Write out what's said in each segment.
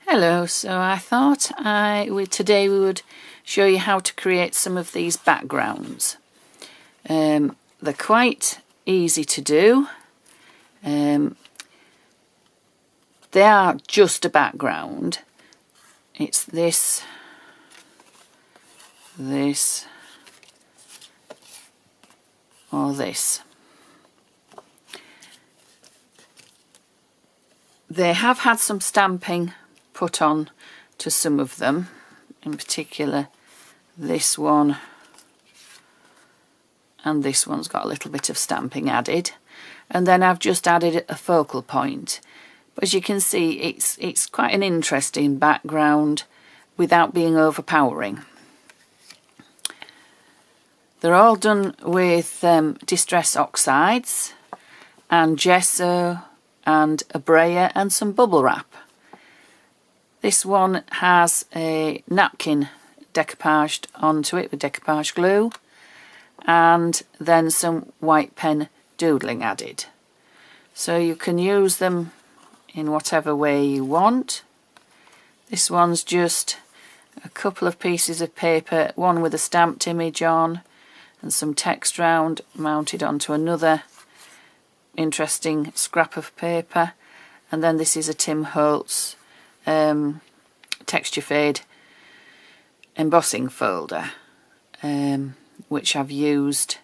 Hello, so I thought today we would show you how to create some of these backgrounds. They're quite easy to do. They are just a background. It's this, or this. They have had some stamping put on to some of them, in particular this one and this one's got a little bit of stamping added, and then I've just added a focal point. But as you can see, it's quite an interesting background without being overpowering. They're all done with distress oxides and gesso and a brayer and some bubble wrap. This one has a napkin decoupaged onto it with decoupage glue, and then some white pen doodling added. So you can use them in whatever way you want. This one's just a couple of pieces of paper, one with a stamped image on and some text round mounted onto another interesting scrap of paper, and then this is a Tim Holtz texture fade embossing folder, which I've used.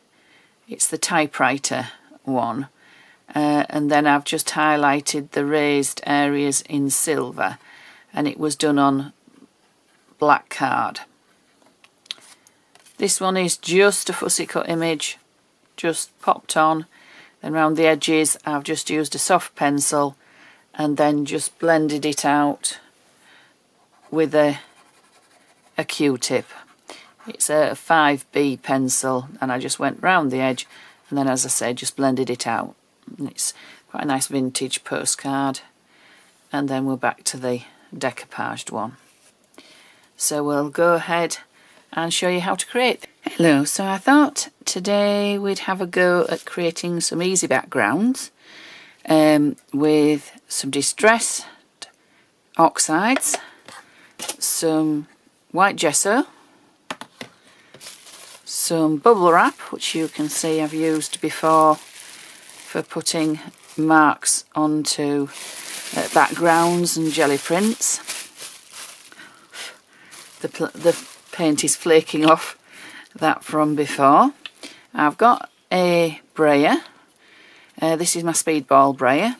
It's the typewriter one, and then I've just highlighted the raised areas in silver, and it was done on black card. This one is just a fussy cut image, just popped on, and around the edges I've just used a soft pencil and then just blended it out with a Q-tip. It's a 5B pencil, and I just went round the edge and then, as I said, just blended it out. And it's quite a nice vintage postcard. And then we're back to the decoupaged one. So we'll go ahead and show you how to create. Hello, so I thought today we'd have a go at creating some easy backgrounds with some distressed oxides, some white gesso, some bubble wrap, which you can see I've used before for putting marks onto backgrounds and jelly prints. The paint is flaking off that from before. I've got a brayer. This is my speedball brayer.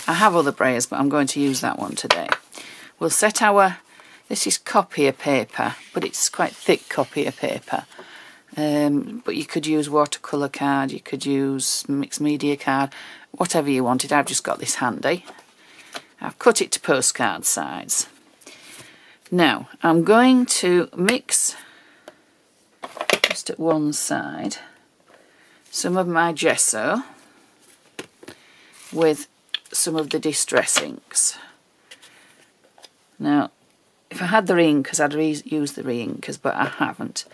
I have other brayers, but I'm going to use that one today. We'll set this is copier paper, but it's quite thick copier paper. But you could use watercolour card, you could use mixed media card, whatever you wanted. I've just got this handy. I've cut it to postcard size. Now I'm going to mix, just at one side, some of my gesso with some of the distress inks. Now, if I had the re-inkers, I'd use the re-inkers, but I haven't.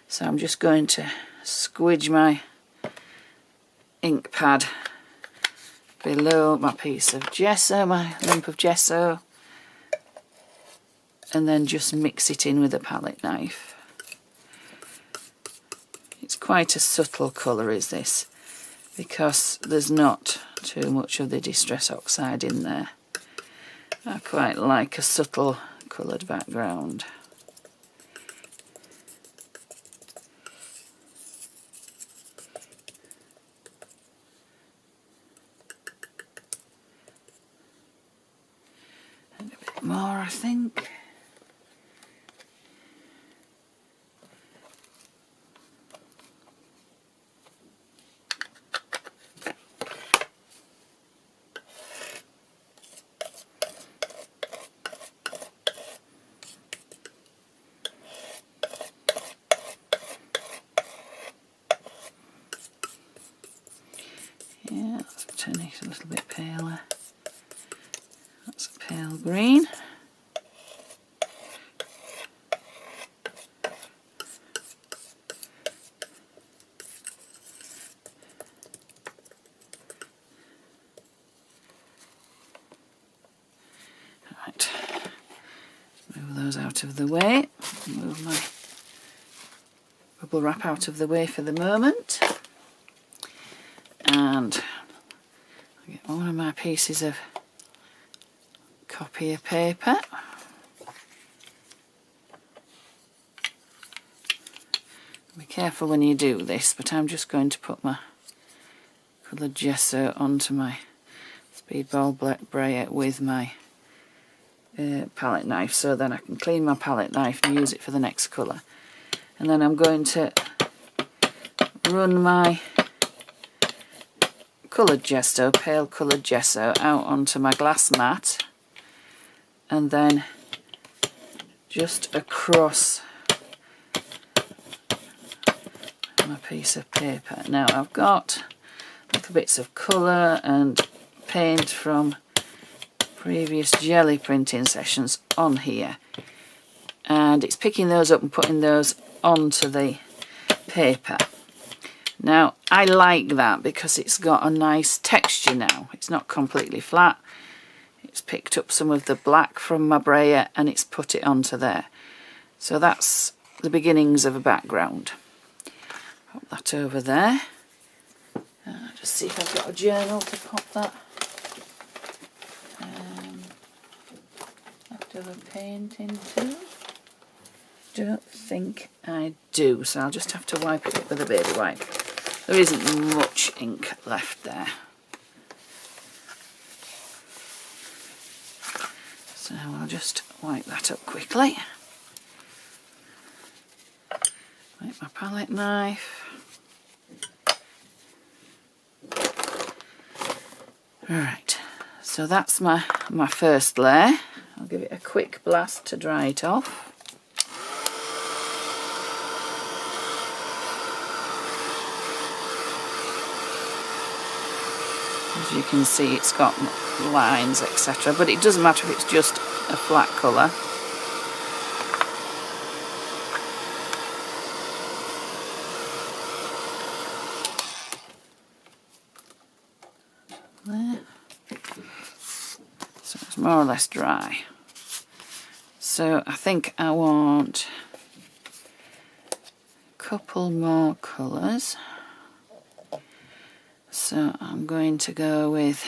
So I'm just going to squidge my ink pad below my piece of gesso, my lump of gesso, and then just mix it in with a palette knife. It's quite a subtle colour, is this, because there's not too much of the distress oxide in there. I quite like a subtle coloured background. And a bit more, I think. Yeah, let's turn it a little bit paler. That's a pale green. those out of the way. Move my bubble wrap out of the way for the moment. And I'll get one of my pieces of copier paper. Be careful when you do this, but I'm just going to put my coloured gesso onto my speedball brayer with my palette knife, so then I can clean my palette knife and use it for the next colour. And then I'm going to run my coloured gesso, pale coloured gesso, out onto my glass mat, and then just across my piece of paper. Now I've got little bits of colour and paint from previous jelly printing sessions on here, and it's picking those up and putting those onto the paper. Now I like that because it's got a nice texture now. It's not completely flat. It's picked up some of the black from my brayer and it's put it onto there. So that's the beginnings of a background. Pop that over there. Just see if I've got a journal to pop that leftover paint into. Don't think I do, so I'll just have to wipe it up with a baby wipe. There isn't much ink left there. So I'll just wipe that up quickly. Make my palette knife. Right, so that's my first layer. I'll give it a quick blast to dry it off. As you can see, it's got lines, etc., but it doesn't matter if it's just a flat colour. There. So it's more or less dry. So I think I want a couple more colours. So I'm going to go with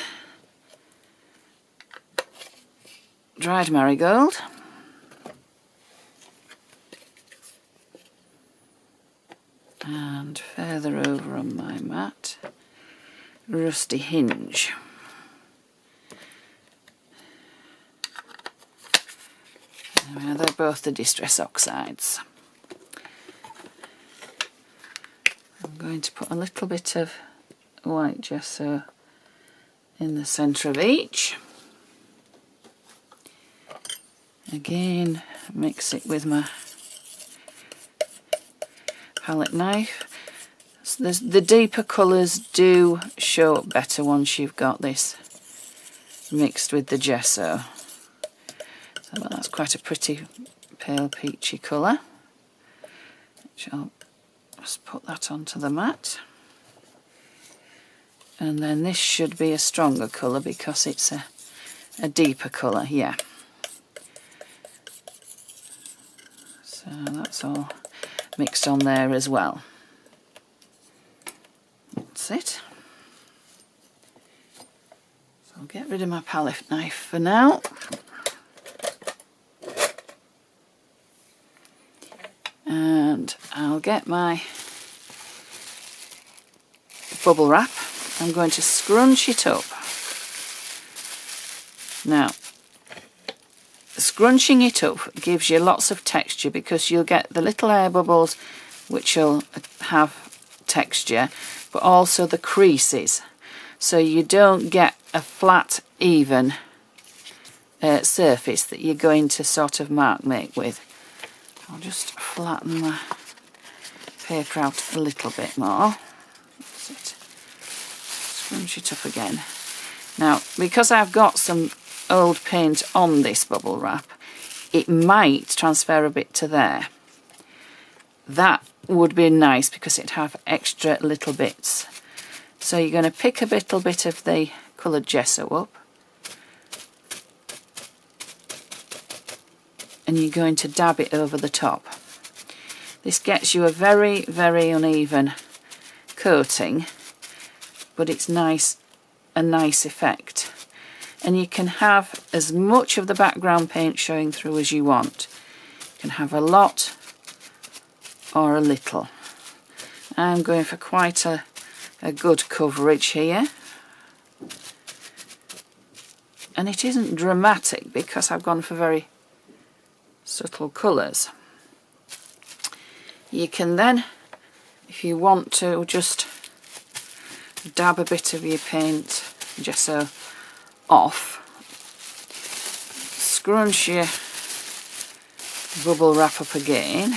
dried marigold, and further over on my mat, rusty hinge. Now they're both the distress oxides. I'm going to put a little bit of white gesso in the centre of each. Again, mix it with my palette knife. So the deeper colours do show up better once you've got this mixed with the gesso. So that's quite a pretty pale peachy colour. Which I'll just put that onto the mat. And then this should be a stronger colour because it's a deeper colour, yeah. So that's all mixed on there as well. That's it. So I'll get rid of my palette knife for now. And I'll get my bubble wrap. I'm going to scrunch it up. Now, scrunching it up gives you lots of texture because you'll get the little air bubbles which will have texture, but also the creases. So you don't get a flat, even surface that you're going to sort of make with. I'll just flatten my paper out a little bit more. That's it. Scrunch it up again. Now, because I've got some old paint on this bubble wrap, it might transfer a bit to there. That would be nice because it'd have extra little bits. So you're going to pick a little bit of the coloured gesso up. and you're going to dab it over the top. This gets you a very, very uneven coating, but it's nice, a nice effect. And you can have as much of the background paint showing through as you want. You can have a lot or a little. I'm going for quite a good coverage here. And it isn't dramatic because I've gone for very subtle colours. You can then, if you want to, just dab a bit of your paint gesso off, scrunch your bubble wrap up again,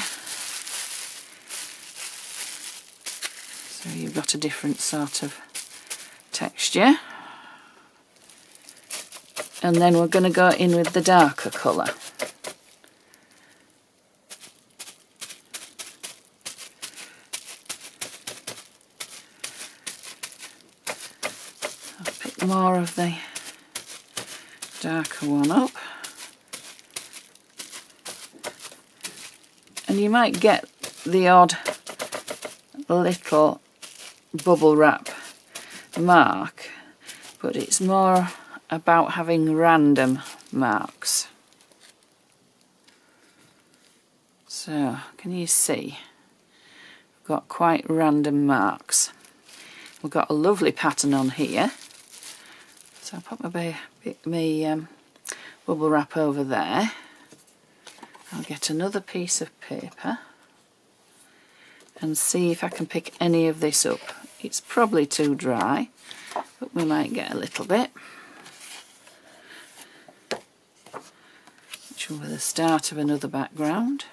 so you've got a different sort of texture, and then we're going to go in with the darker colour. I'll pick more of the darker one up, and you might get the odd little bubble wrap mark, but it's more about having random marks. So can you see, we've got quite random marks. We've got a lovely pattern on here, so I'll put my bubble wrap over there. I'll get another piece of paper and see if I can pick any of this up. It's probably too dry, but we might get a little bit, which will be the start of another background.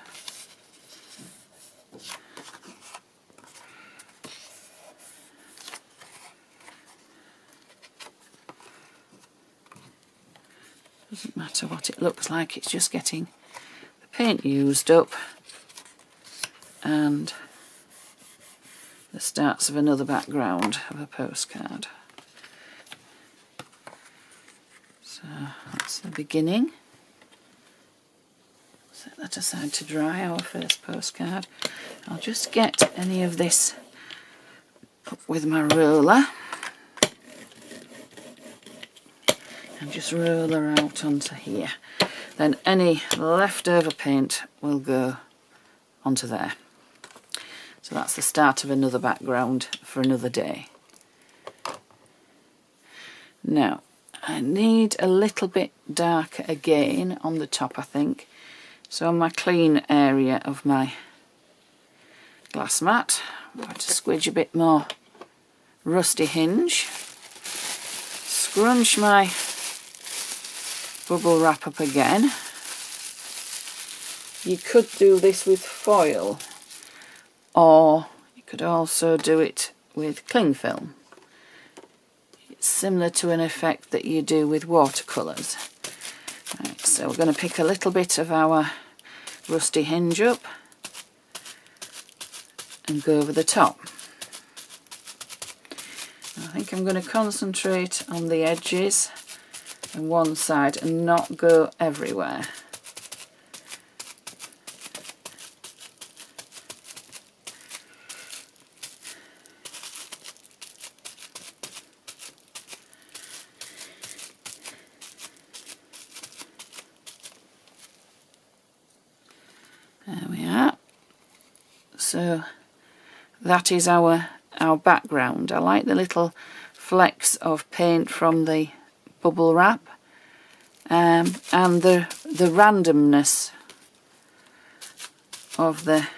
Doesn't matter what it looks like, it's just getting the paint used up and the starts of another background of a postcard. So that's the beginning. Set that aside to dry, our first postcard. I'll just get any of this up with my roller and just roller out onto here. Then any leftover paint will go onto there. So that's the start of another background for another day. Now I need a little bit darker again on the top, I think. So on my clean area of my glass mat, I'm going to squidge a bit more rusty hinge, scrunch my bubble wrap up again. You could do this with foil, or you could also do it with cling film. It's similar to an effect that you do with watercolours. Right, so we're going to pick a little bit of our rusty hinge up and go over the top. I think I'm going to concentrate on the edges on one side and not go everywhere. There we are. So that is our background. I like the little flecks of paint from the bubble wrap and the randomness of the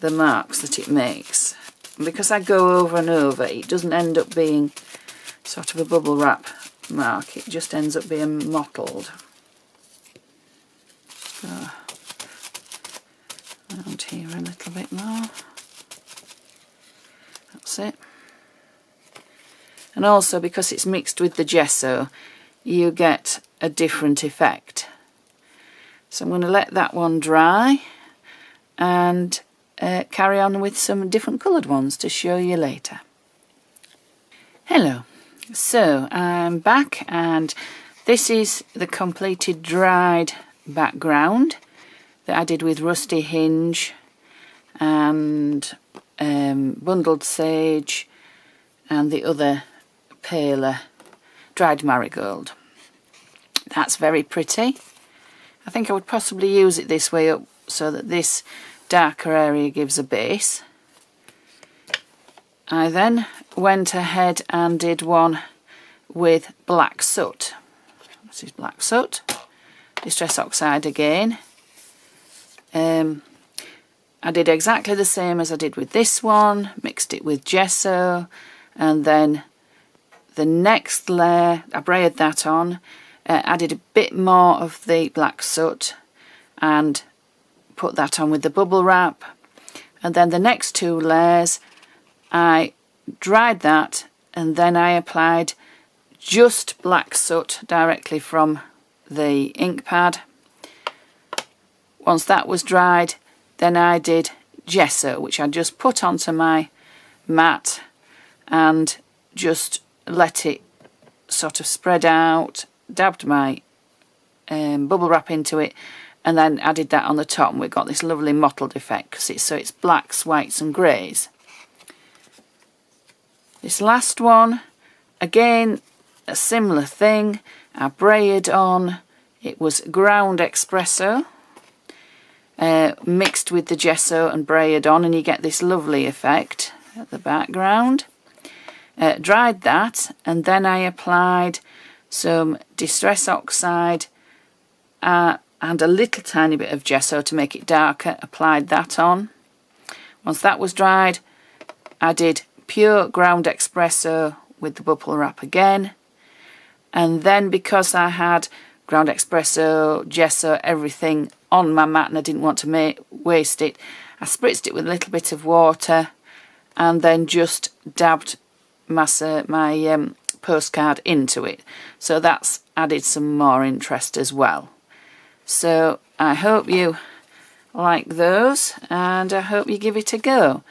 marks that it makes. Because I go over and over, it doesn't end up being sort of a bubble wrap mark, it just ends up being mottled. So around here a little bit more. That's it. And also because it's mixed with the gesso, you get a different effect. So I'm going to let that one dry and carry on with some different coloured ones to show you later. Hello, so I'm back and this is the completed dried background that I did with rusty hinge and bundled sage and the other paler dried marigold. That's very pretty. I think I would possibly use it this way up so that this darker area gives a base. I then went ahead and did one with black soot. This is black soot, Distress Oxide again. I did exactly the same as I did with this one, mixed it with gesso, and then the next layer, I brayed that on, added a bit more of the black soot and put that on with the bubble wrap, and then the next two layers I dried that and then I applied just black soot directly from the ink pad. Once that was dried, then I did gesso, which I just put onto my mat and just let it sort of spread out, dabbed my bubble wrap into it, and then added that on the top, and we got this lovely mottled effect because it's blacks, whites and greys. This last one, again a similar thing. I brayed on, it was ground espresso mixed with the gesso and brayed on, and you get this lovely effect at the background. Dried that, and then I applied some Distress Oxide and a little tiny bit of gesso to make it darker. Applied that on. Once that was dried, I did pure ground espresso with the bubble wrap again, and then because I had ground espresso, gesso, everything on my mat and I didn't want to waste it, I spritzed it with a little bit of water and then just dabbed my postcard into it. So that's added some more interest as well. So I hope you like those and I hope you give it a go.